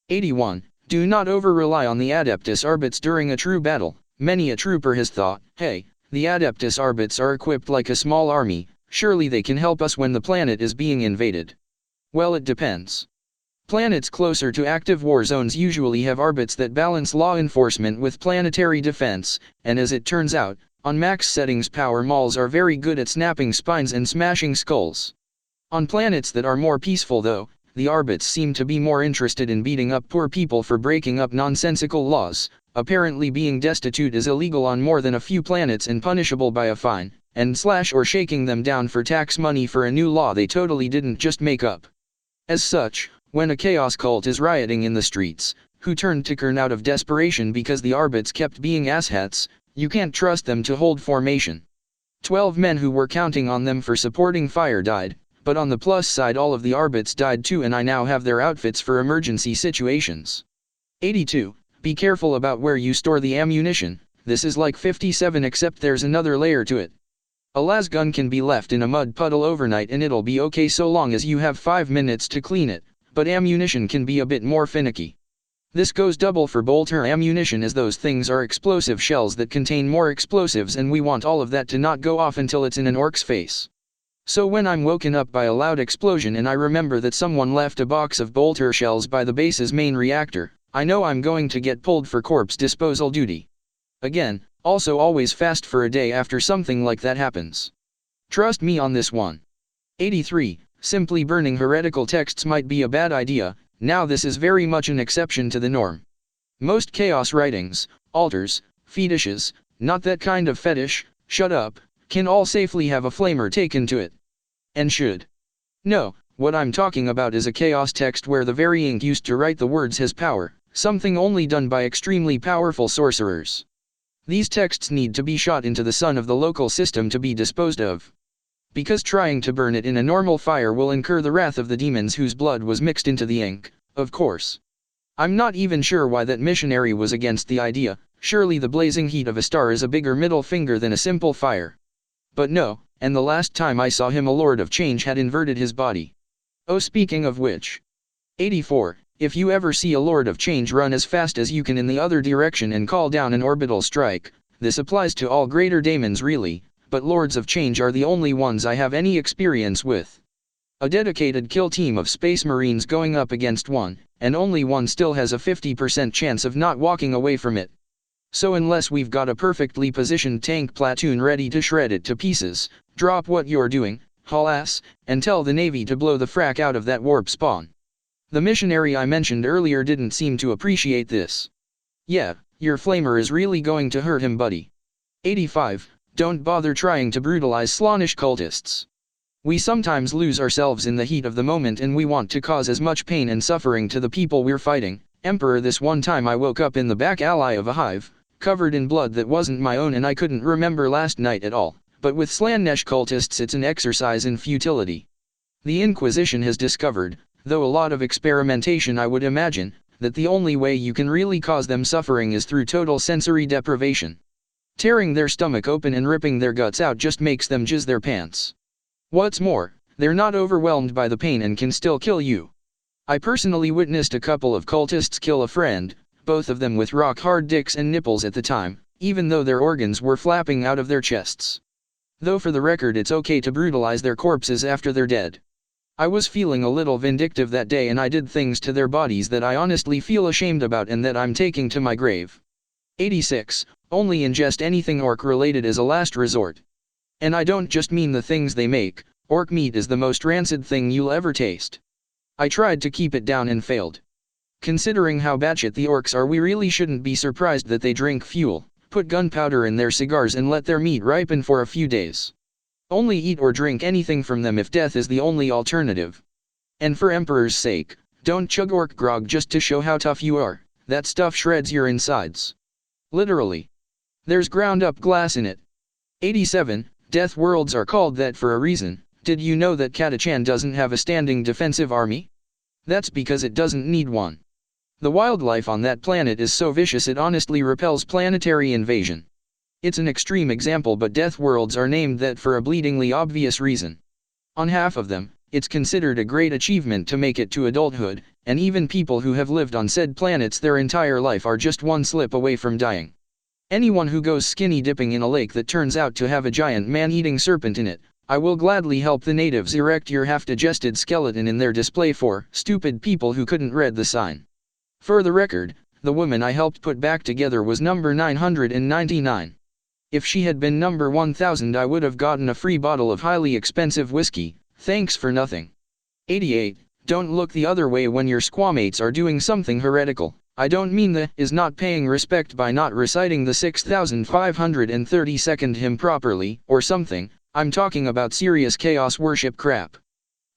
81. Do not over-rely on the Adeptus Arbits during a true battle. Many a trooper has thought, hey, the Adeptus Arbits are equipped like a small army, surely they can help us when the planet is being invaded. Well, it depends. Planets closer to active war zones usually have Arbits that balance law enforcement with planetary defense, and as it turns out, on max settings power mauls are very good at snapping spines and smashing skulls. On planets that are more peaceful though, the Arbits seem to be more interested in beating up poor people for breaking up nonsensical laws. Apparently being destitute is illegal on more than a few planets and punishable by a fine, and slash or shaking them down for tax money for a new law they totally didn't just make up. As such, when a chaos cult is rioting in the streets, who turned to Kern out of desperation because the Arbits kept being asshats, you can't trust them to hold formation. 12 men who were counting on them for supporting fire died, but on the plus side all of the Arbits died too, and I now have their outfits for emergency situations. 82. Be careful about where you store the ammunition. This is like 57 except there's another layer to it. A las gun can be left in a mud puddle overnight and it'll be okay so long as you have 5 minutes to clean it, but ammunition can be a bit more finicky. This goes double for bolter ammunition, as those things are explosive shells that contain more explosives, and we want all of that to not go off until it's in an orc's face. So when I'm woken up by a loud explosion and I remember that someone left a box of bolter shells by the base's main reactor, I know I'm going to get pulled for corpse disposal duty. Again, also always fast for a day after something like that happens. Trust me on this one. 83. Simply burning heretical texts might be a bad idea. Now this is very much an exception to the norm. Most chaos writings, altars, fetishes, not that kind of fetish, shut up, can all safely have a flamer taken to it. And should. No, what I'm talking about is a chaos text where the very ink used to write the words has power, something only done by extremely powerful sorcerers. These texts need to be shot into the sun of the local system to be disposed of. Because trying to burn it in a normal fire will incur the wrath of the demons whose blood was mixed into the ink, of course. I'm not even sure why that missionary was against the idea. Surely the blazing heat of a star is a bigger middle finger than a simple fire. But no, and the last time I saw him a Lord of Change had inverted his body. Oh, speaking of which. 84. If you ever see a Lord of Change, run as fast as you can in the other direction and call down an orbital strike. This applies to all greater daemons really, but Lords of Change are the only ones I have any experience with. A dedicated kill team of Space Marines going up against one, and only one still has a 50% chance of not walking away from it. So unless we've got a perfectly positioned tank platoon ready to shred it to pieces, drop what you're doing, haul ass, and tell the Navy to blow the frack out of that warp spawn. The missionary I mentioned earlier didn't seem to appreciate this. Yeah, your flamer is really going to hurt him, buddy. 85. Don't bother trying to brutalize Slaanesh cultists. We sometimes lose ourselves in the heat of the moment and we want to cause as much pain and suffering to the people we're fighting. Emperor, this one time I woke up in the back alley of a hive, covered in blood that wasn't my own, and I couldn't remember last night at all. But with Slaanesh cultists it's an exercise in futility. The Inquisition has discovered, though a lot of experimentation I would imagine, that the only way you can really cause them suffering is through total sensory deprivation. Tearing their stomach open and ripping their guts out just makes them jizz their pants. What's more, they're not overwhelmed by the pain and can still kill you. I personally witnessed a couple of cultists kill a friend, both of them with rock-hard dicks and nipples at the time, even though their organs were flapping out of their chests. Though for the record it's okay to brutalize their corpses after they're dead. I was feeling a little vindictive that day and I did things to their bodies that I honestly feel ashamed about and that I'm taking to my grave. 86. Only ingest anything orc related as a last resort. And I don't just mean the things they make. Orc meat is the most rancid thing you'll ever taste. I tried to keep it down and failed. Considering how batshit the orcs are, we really shouldn't be surprised that they drink fuel, put gunpowder in their cigars and let their meat ripen for a few days. Only eat or drink anything from them if death is the only alternative. And for Emperor's sake, don't chug orc grog just to show how tough you are. That stuff shreds your insides. Literally. There's ground up glass in it. 87. Death worlds are called that for a reason. Did you know that Catachan doesn't have a standing defensive army? That's because it doesn't need one. The wildlife on that planet is so vicious it honestly repels planetary invasion. It's an extreme example, but death worlds are named that for a bleedingly obvious reason. On half of them, It's considered a great achievement to make it to adulthood, and even people who have lived on said planets their entire life are just one slip away from dying. Anyone who goes skinny dipping in a lake that turns out to have a giant man-eating serpent in it, I will gladly help the natives erect your half-digested skeleton in their display for stupid people who couldn't read the sign. For the record, the woman I helped put back together was number 999. If she had been number 1000 I would have gotten a free bottle of highly expensive whiskey, thanks for nothing. 88. Don't look the other way when your squamates are doing something heretical. I don't mean the is not paying respect by not reciting the 6532nd hymn properly, or something. I'm talking about serious chaos worship crap.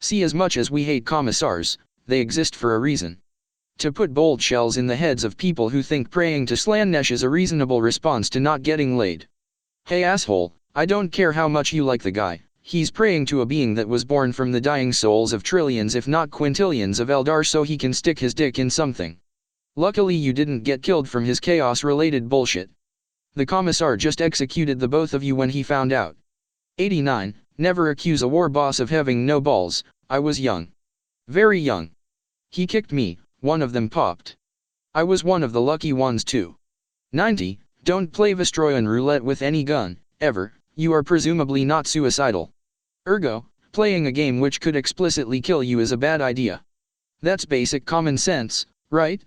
See, as much as we hate commissars, they exist for a reason. To put bold shells in the heads of people who think praying to Slanesh is a reasonable response to not getting laid. Hey asshole, I don't care how much you like the guy, he's praying to a being that was born from the dying souls of trillions if not quintillions of Eldar so he can stick his dick in something. Luckily you didn't get killed from his chaos-related bullshit. The commissar just executed the both of you when he found out. 89. Never accuse a war boss of having no balls. I was young. Very young. He kicked me, one of them popped. I was one of the lucky ones too. 90. Don't play Vestroyan roulette with any gun, ever, you are presumably not suicidal. Ergo, playing a game which could explicitly kill you is a bad idea. That's basic common sense, right?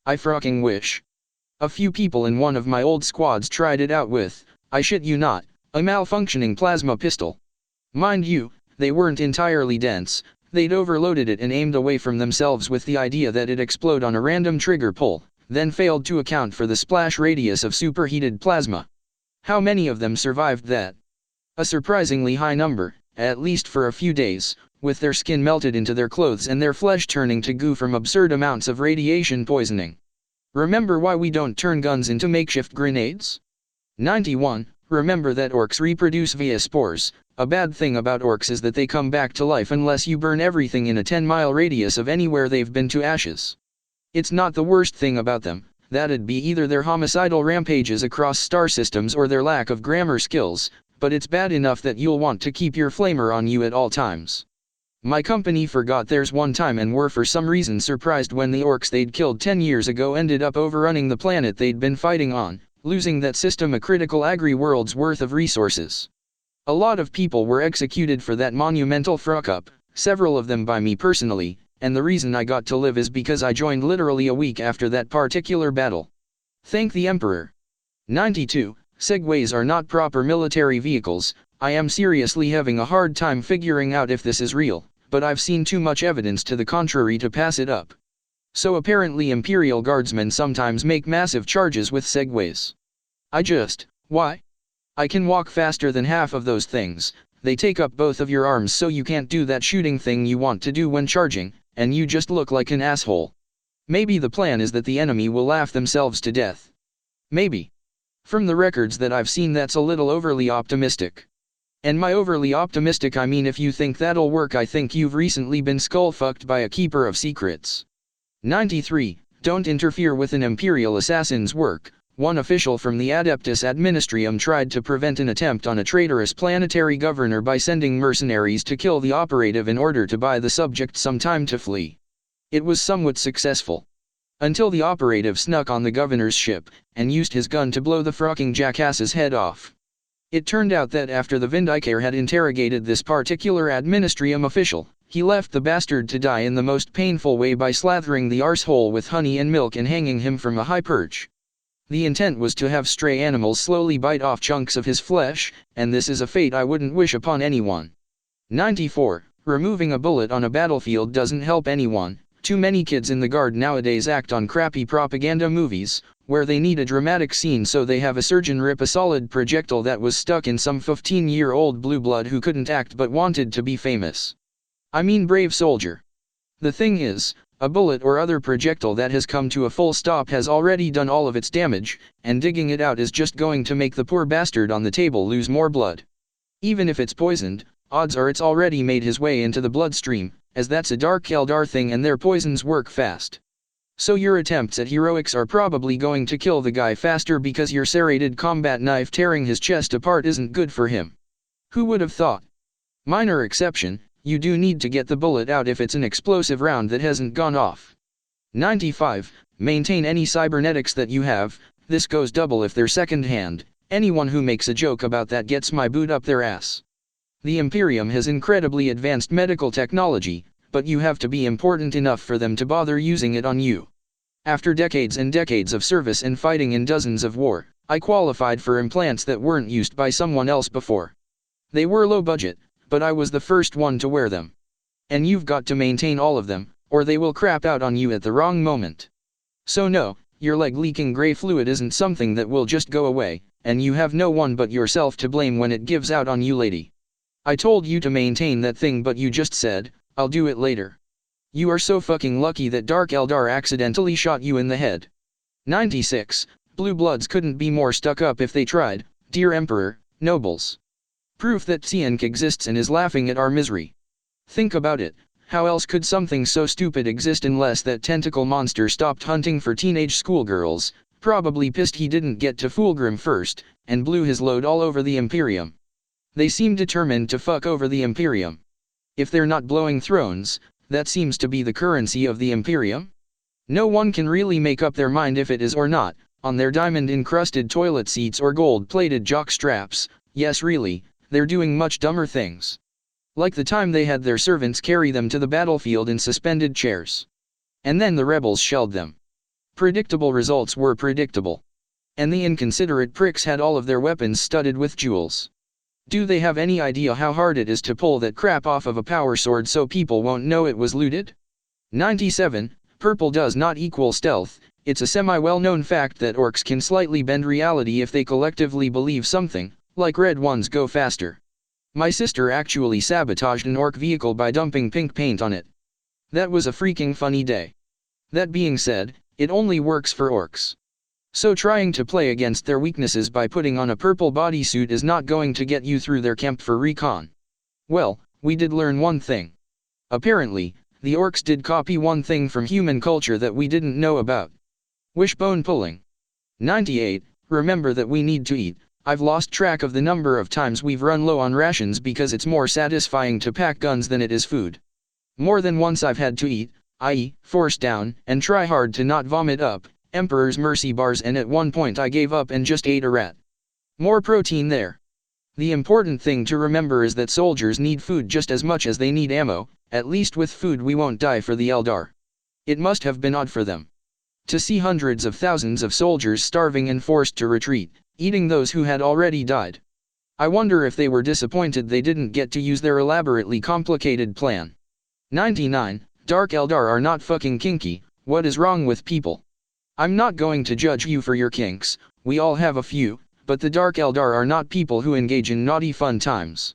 I frocking wish. A few people in one of my old squads tried it out with, I shit you not, a malfunctioning plasma pistol. Mind you, they weren't entirely dense, they'd overloaded it and aimed away from themselves with the idea that it'd explode on a random trigger pull, then failed to account for the splash radius of superheated plasma. How many of them survived that? A surprisingly high number, at least for a few days, with their skin melted into their clothes and their flesh turning to goo from absurd amounts of radiation poisoning. Remember why we don't turn guns into makeshift grenades? 91. Remember that orcs reproduce via spores. A bad thing about orcs is that they come back to life unless you burn everything in a 10-mile radius of anywhere they've been to ashes. It's not the worst thing about them, that'd be either their homicidal rampages across star systems or their lack of grammar skills, but it's bad enough that you'll want to keep your flamer on you at all times. My company forgot theirs one time and were for some reason surprised when the orcs they'd killed 10 years ago ended up overrunning the planet they'd been fighting on, losing that system a critical agri-world's worth of resources. A lot of people were executed for that monumental fuck-up, several of them by me personally, and the reason I got to live is because I joined literally a week after that particular battle. Thank the Emperor. 92. Segways are not proper military vehicles. I am seriously having a hard time figuring out if this is real, but I've seen too much evidence to the contrary to pass it up. So apparently Imperial Guardsmen sometimes make massive charges with segways. Why? I can walk faster than half of those things, they take up both of your arms so you can't do that shooting thing you want to do when charging, and you just look like an asshole. Maybe the plan is that the enemy will laugh themselves to death. Maybe. From the records that I've seen that's a little overly optimistic. And by overly optimistic I mean if you think that'll work I think you've recently been skull-fucked by a keeper of secrets. 93. Don't interfere with an Imperial assassin's work. One official from the Adeptus Administrium tried to prevent an attempt on a traitorous planetary governor by sending mercenaries to kill the operative in order to buy the subject some time to flee. It was somewhat successful. Until the operative snuck on the governor's ship, and used his gun to blow the frocking jackass's head off. It turned out that after the Vindicare had interrogated this particular Administrium official, he left the bastard to die in the most painful way by slathering the arsehole with honey and milk and hanging him from a high perch. The intent was to have stray animals slowly bite off chunks of his flesh, and this is a fate I wouldn't wish upon anyone. 94. Removing a bullet on a battlefield doesn't help anyone. Too many kids in the Guard nowadays act on crappy propaganda movies, where they need a dramatic scene so they have a surgeon rip a solid projectile that was stuck in some 15-year-old blue blood who couldn't act but wanted to be famous. I mean brave soldier. The thing is, a bullet or other projectile that has come to a full stop has already done all of its damage, and digging it out is just going to make the poor bastard on the table lose more blood. Even if it's poisoned, odds are it's already made his way into the bloodstream, as that's a Dark Eldar thing and their poisons work fast. So your attempts at heroics are probably going to kill the guy faster because your serrated combat knife tearing his chest apart isn't good for him. Who would have thought? Minor exception, you do need to get the bullet out if it's an explosive round that hasn't gone off. 95. Maintain any cybernetics that you have, this goes double if they're second-hand, anyone who makes a joke about that gets my boot up their ass. The Imperium has incredibly advanced medical technology, but you have to be important enough for them to bother using it on you. After decades and decades of service and fighting in dozens of war, I qualified for implants that weren't used by someone else before. They were low budget, but I was the first one to wear them. And you've got to maintain all of them, or they will crap out on you at the wrong moment. So no, your leg leaking gray fluid isn't something that will just go away, and you have no one but yourself to blame when it gives out on you, lady. I told you to maintain that thing, but you just said, I'll do it later. You are so fucking lucky that Dark Eldar accidentally shot you in the head. 96. Blue Bloods couldn't be more stuck up if they tried, dear Emperor, nobles. Proof that Tsiank exists and is laughing at our misery. Think about it, how else could something so stupid exist unless that tentacle monster stopped hunting for teenage schoolgirls, probably pissed he didn't get to Fulgrim first, and blew his load all over the Imperium. They seem determined to fuck over the Imperium. If they're not blowing thrones, that seems to be the currency of the Imperium. No one can really make up their mind if it is or not, on their diamond-encrusted toilet seats or gold-plated jock straps. Yes, really, they're doing much dumber things. Like the time they had their servants carry them to the battlefield in suspended chairs. And then the rebels shelled them. Predictable results were predictable. And the inconsiderate pricks had all of their weapons studded with jewels. Do they have any idea how hard it is to pull that crap off of a power sword so people won't know it was looted? 97. Purple does not equal stealth. It's a semi-well-known fact that orcs can slightly bend reality if they collectively believe something, like red ones go faster. My sister actually sabotaged an orc vehicle by dumping pink paint on it. That was a freaking funny day. That being said, it only works for orcs. So trying to play against their weaknesses by putting on a purple bodysuit is not going to get you through their camp for recon. Well, we did learn one thing. Apparently, the orcs did copy one thing from human culture that we didn't know about. Wishbone pulling. 98. Remember that we need to eat. I've lost track of the number of times we've run low on rations because it's more satisfying to pack guns than it is food. More than once I've had to eat, i.e., force down, and try hard to not vomit up, Emperor's Mercy bars, and at one point I gave up and just ate a rat. More protein there. The important thing to remember is that soldiers need food just as much as they need ammo. At least with food we won't die for the Eldar. It must have been odd for them to see hundreds of thousands of soldiers starving and forced to retreat, eating those who had already died. I wonder if they were disappointed they didn't get to use their elaborately complicated plan. 99. Dark Eldar are not fucking kinky. What is wrong with people? I'm not going to judge you for your kinks, we all have a few, but the Dark Eldar are not people who engage in naughty fun times.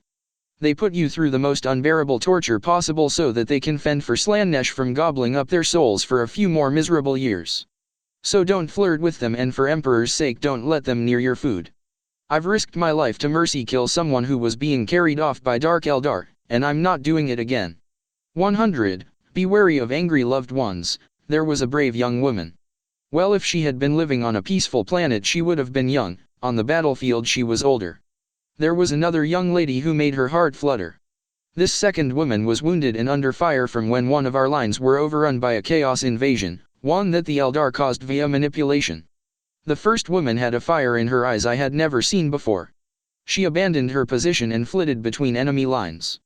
They put you through the most unbearable torture possible so that they can fend for Slaanesh from gobbling up their souls for a few more miserable years. So don't flirt with them, and for Emperor's sake don't let them near your food. I've risked my life to mercy kill someone who was being carried off by Dark Eldar, and I'm not doing it again. 100. Be wary of angry loved ones. There was a brave young woman. Well, if she had been living on a peaceful planet she would have been young, on the battlefield she was older. There was another young lady who made her heart flutter. This second woman was wounded and under fire from when one of our lines were overrun by a chaos invasion, one that the Eldar caused via manipulation. The first woman had a fire in her eyes I had never seen before. She abandoned her position and flitted between enemy lines.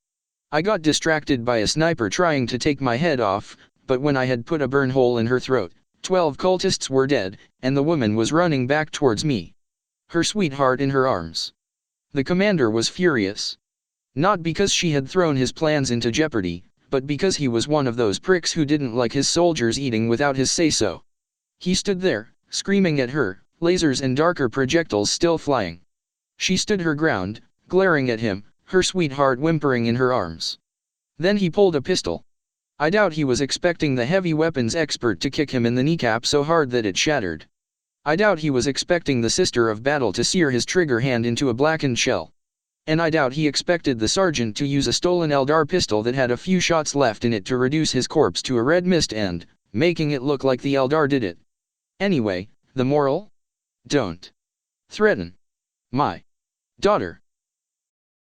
I got distracted by a sniper trying to take my head off, but when I had put a burn hole in her throat, 12 cultists were dead, and the woman was running back towards me, her sweetheart in her arms. The commander was furious. Not because she had thrown his plans into jeopardy, but because he was one of those pricks who didn't like his soldiers eating without his say-so. He stood there, screaming at her, lasers and darker projectiles still flying. She stood her ground, glaring at him, her sweetheart whimpering in her arms. Then he pulled a pistol. I doubt he was expecting the heavy weapons expert to kick him in the kneecap so hard that it shattered. I doubt he was expecting the Sister of Battle to sear his trigger hand into a blackened shell. And I doubt he expected the sergeant to use a stolen Eldar pistol that had a few shots left in it to reduce his corpse to a red mist and, making it look like the Eldar did it. Anyway, the moral? Don't threaten my daughter.